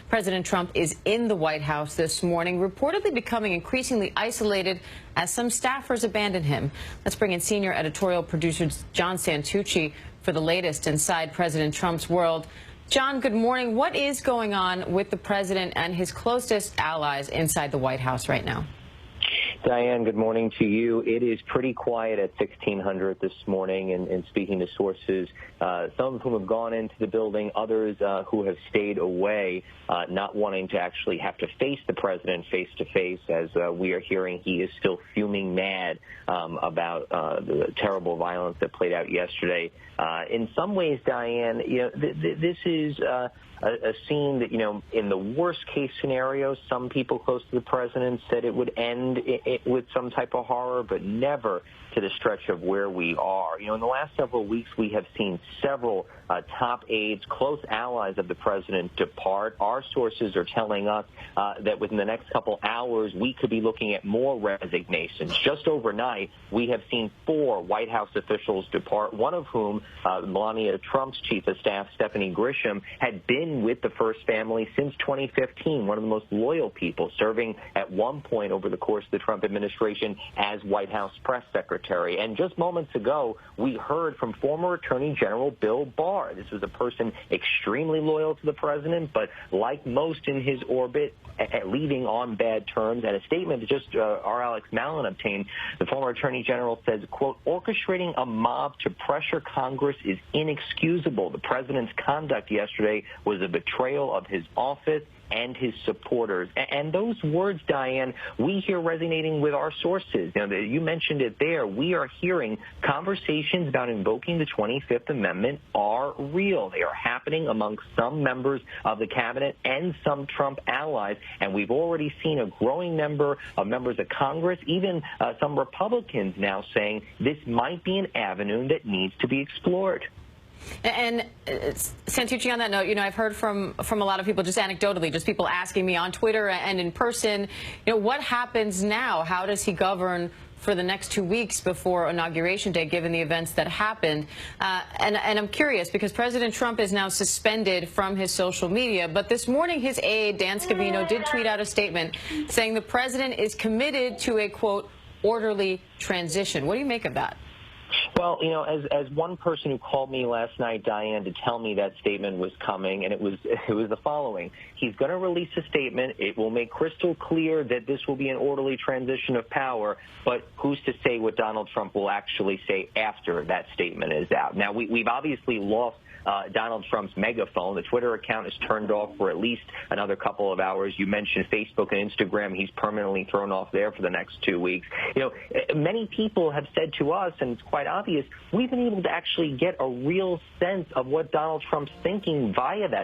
President Trump is in the White House this morning, reportedly becoming increasingly isolated as some staffers abandon him. Let's bring in senior editorial producer John Santucci for the latest inside President Trump's world. John, good morning. What is going on with the president and his closest allies inside the White House right now? Diane, good morning to you. It is pretty quiet at 1600 this morning, and speaking to sources, some of whom have gone into the building, others who have stayed away, not wanting to actually have to face the president face-to-face, as we are hearing he is still fuming mad about the terrible violence that played out yesterday. In some ways, Diane, this is a scene that, in the worst case scenario, some people close to the president said it would end with some type of horror, but never to the stretch of where we are. In the last several weeks, we have seen several top aides, close allies of the president, depart. Our sources are telling us that within the next couple hours, we could be looking at more resignations. Just overnight, we have seen 4 White House officials depart, one of whom, Melania Trump's chief of staff, Stephanie Grisham, had been with the First Family since 2015, one of the most loyal people, serving at one point over the course of the Trump administration as White House press secretary. And just moments ago, we heard from former Attorney General Bill Barr. This was a person extremely loyal to the president, but like most in his orbit, leaving on bad terms. And a statement that just our Alex Malin obtained, the former Attorney General says, quote, "Orchestrating a mob to pressure Congress is inexcusable. The president's conduct yesterday was a betrayal of his office and his supporters." And those words, Diane, we hear resonating with our sources. You mentioned it there. We are hearing conversations about invoking the 25th Amendment are real. They are happening among some members of the cabinet and some Trump allies. And we've already seen a growing number of members of Congress, even some Republicans now saying this might be an avenue that needs to be explored. And Santucci, on that note, I've heard from a lot of people, just anecdotally, just people asking me on Twitter and in person, what happens now? How does he govern for the next 2 weeks before Inauguration Day, given the events that happened? And I'm curious, because President Trump is now suspended from his social media. But this morning, his aide, Dan Scavino, did tweet out a statement saying the president is committed to a, quote, orderly transition. What do you make of that? Well, as one person who called me last night, Diane, to tell me that statement was coming, and it was the following. He's going to release a statement. It will make crystal clear that this will be an orderly transition of power, but who's to say what Donald Trump will actually say after that statement is out? Now, we've obviously lost Donald Trump's megaphone. The Twitter account is turned off for at least another couple of hours. You mentioned Facebook and Instagram. He's permanently thrown off there for the next 2 weeks. Many people have said to us, and it's quite obvious, we've been able to actually get a real sense of what Donald Trump's thinking via that